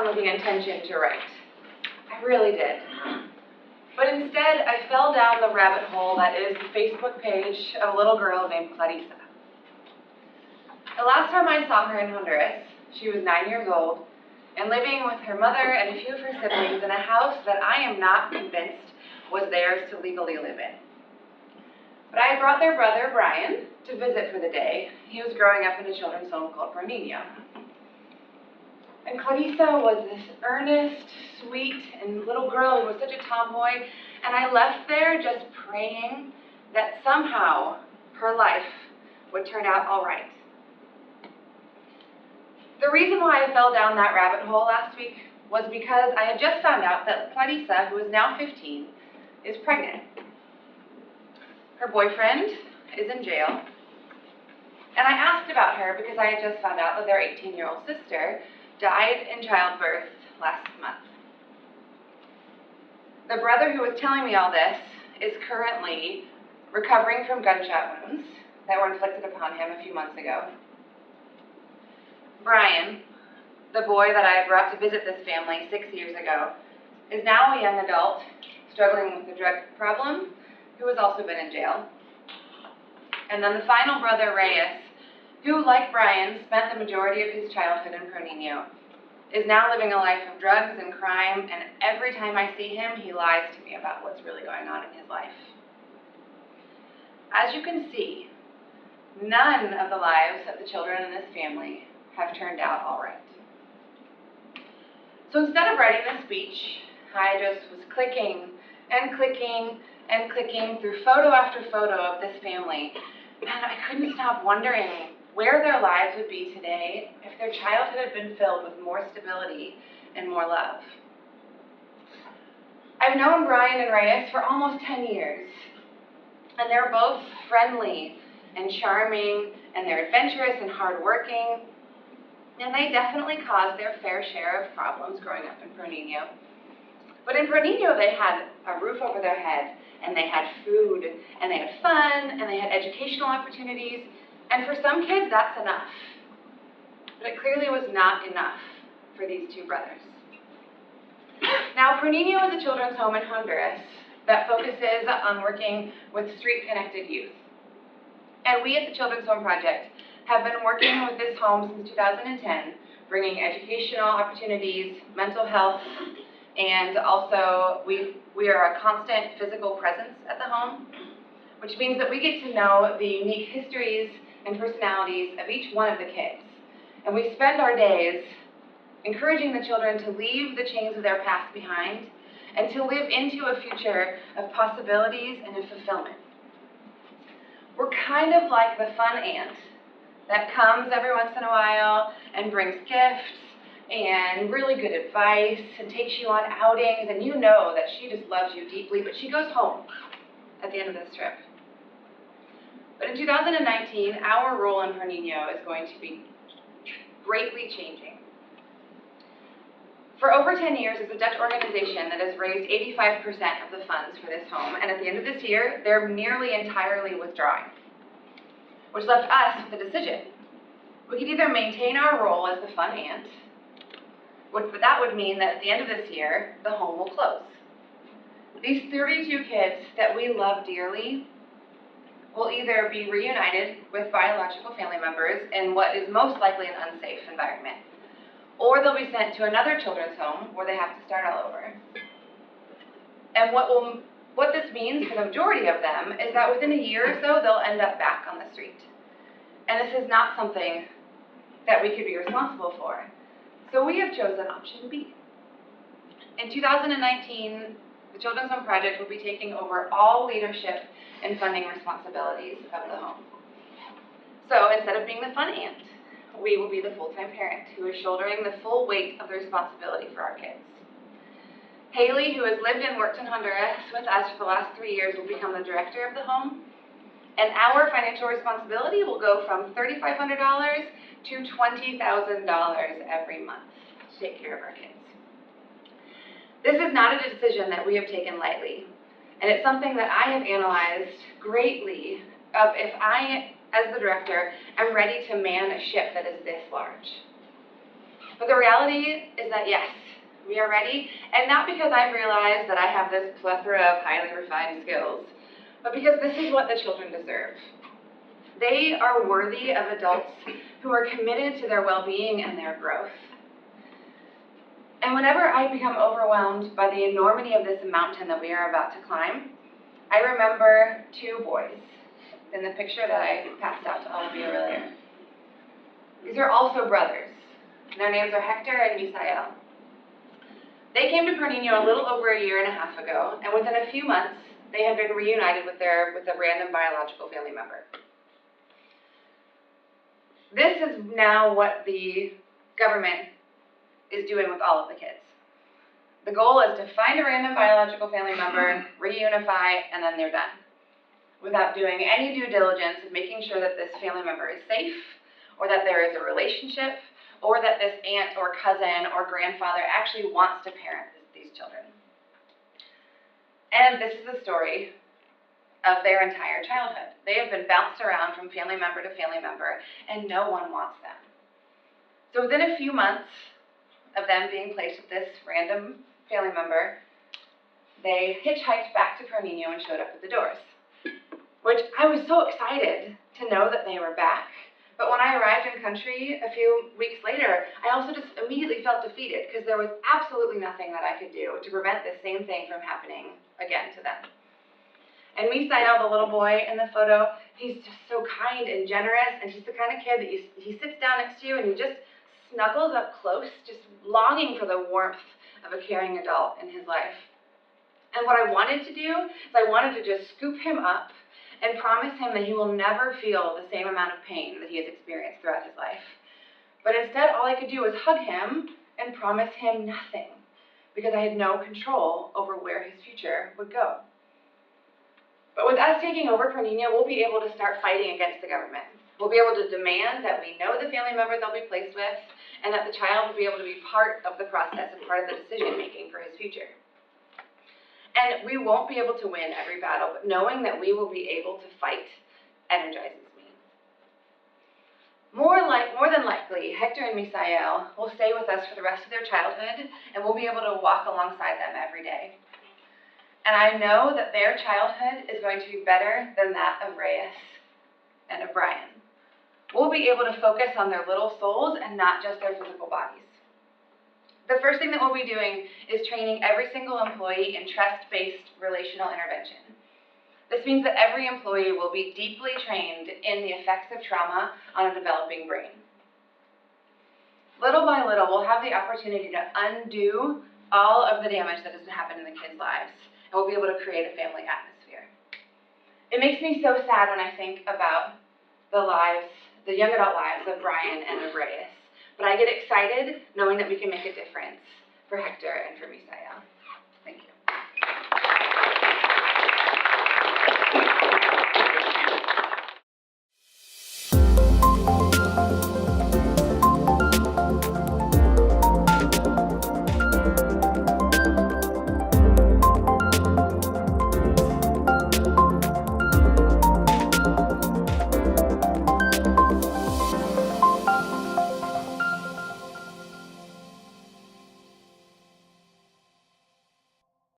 down with the intention to write. I really did. But instead, I fell down the rabbit hole that is the Facebook page of a little girl named Clarissa. The last time I saw her in Honduras, she was 9 years old and living with her mother and a few of her siblings in a house that I am not convinced was theirs to legally live in. But I had brought their brother, Brian, to visit for the day. He was growing up in a children's home called Niño. And Clarissa was this earnest, sweet, and little girl who was such a tomboy, and I left there just praying that somehow her life would turn out all right. The reason why I fell down that rabbit hole last week was because I had just found out that Clarissa, who is now 15, is pregnant. Her boyfriend is in jail, and I asked about her because I had just found out that their 18-year-old sister died in childbirth last month. The brother who was telling me all this is currently recovering from gunshot wounds that were inflicted upon him a few months ago. Brian, the boy that I had brought to visit this family 6 years ago, is now a young adult struggling with a drug problem who has also been in jail. And then the final brother, Reyes, who, like Brian, spent the majority of his childhood in Niño, is now living a life of drugs and crime, and every time I see him, he lies to me about what's really going on in his life. As you can see, none of the lives of the children in this family have turned out all right. So instead of writing this speech, I just was clicking and clicking and clicking through photo after photo of this family, and I couldn't stop wondering where their lives would be today if their childhood had been filled with more stability and more love. I've known Brian and Reyes for almost 10 years, and they're both friendly and charming, and they're adventurous and hardworking, and they definitely caused their fair share of problems growing up in Niño. But in Niño, they had a roof over their head, and they had food, and they had fun, and they had educational opportunities, and for some kids, that's enough. But it clearly was not enough for these two brothers. Now, Niño is a children's home in Honduras that focuses on working with street-connected youth. And we at the Children's Home Project have been working with this home since 2010, bringing educational opportunities, mental health, and also we are a constant physical presence at the home, which means that we get to know the unique histories and personalities of each one of the kids. And we spend our days encouraging the children to leave the chains of their past behind and to live into a future of possibilities and of fulfillment. We're kind of like the fun aunt that comes every once in a while and brings gifts and really good advice and takes you on outings, and you know that she just loves you deeply, but she goes home at the end of this trip. But in 2019, our role in Niño is going to be greatly changing. For over 10 years, it's a Dutch organization that has raised 85% of the funds for this home, and at the end of this year, they're nearly entirely withdrawing, which left us with a decision. We could either maintain our role as the fun aunt, but that would mean that at the end of this year, the home will close. These 32 kids that we love dearly will either be reunited with biological family members in what is most likely an unsafe environment, or they'll be sent to another children's home where they have to start all over. And what this means for the majority of them is that within a year or so, they'll end up back on the street. And this is not something that we could be responsible for. So we have chosen option B. In 2019, the Children's Home Project will be taking over all leadership and funding responsibilities of the home. So instead of being the fun aunt, we will be the full-time parent who is shouldering the full weight of the responsibility for our kids. Haley, who has lived and worked in Honduras with us for the last 3 years, will become the director of the home, and our financial responsibility will go from $3,500 to $20,000 every month to take care of our kids. This is not a decision that we have taken lightly, and it's something that I have analyzed greatly of if I, as the director, am ready to man a ship that is this large. But the reality is that yes, we are ready, and not because I've realized that I have this plethora of highly refined skills, but because this is what the children deserve. They are worthy of adults who are committed to their well-being and their growth. And whenever I become overwhelmed by the enormity of this mountain that we are about to climb, I remember two boys in the picture that I passed out to all of you earlier. These are also brothers. Their names are Hector and Misael. They came to Pernino a little over a year and a half ago, and within a few months, they had been reunited with a random biological family member. This is now what the government is doing with all of the kids. The goal is to find a random biological family member, reunify, and then they're done, without doing any due diligence of making sure that this family member is safe, or that there is a relationship, or that this aunt or cousin or grandfather actually wants to parent these children. And this is the story of their entire childhood. They have been bounced around from family member to family member, and no one wants them. So within a few months of them being placed with this random family member, they hitchhiked back to Pernino and showed up at the doors, which I was so excited to know that they were back. But when I arrived in country a few weeks later, I also just immediately felt defeated because there was absolutely nothing that I could do to prevent the same thing from happening again to them. And Misael, the little boy in the photo, he's just so kind and generous, and he's the kind of kid that he sits down next to you and he just snuggles up close, just longing for the warmth of a caring adult in his life. And what I wanted to do is I wanted to just scoop him up and promise him that he will never feel the same amount of pain that he has experienced throughout his life. But instead, all I could do was hug him and promise him nothing, because I had no control over where his future would go. But with us taking over Pernino, we'll be able to start fighting against the government. We'll be able to demand that we know the family member they'll be placed with, and that the child will be able to be part of the process and part of the decision-making for his future. And we won't be able to win every battle, but knowing that we will be able to fight energizes me. More than likely, Hector and Misael will stay with us for the rest of their childhood, and we'll be able to walk alongside them every day. And I know that their childhood is going to be better than that of Reyes and of Brian. We'll be able to focus on their little souls and not just their physical bodies. The first thing that we'll be doing is training every single employee in trust-based relational intervention. This means that every employee will be deeply trained in the effects of trauma on a developing brain. Little by little, we'll have the opportunity to undo all of the damage that has happened in the kids' lives, and we'll be able to create a family atmosphere. It makes me so sad when I think about the young adult lives of Brian and of Reyes, but I get excited knowing that we can make a difference for Hector and for Misael. Thank you.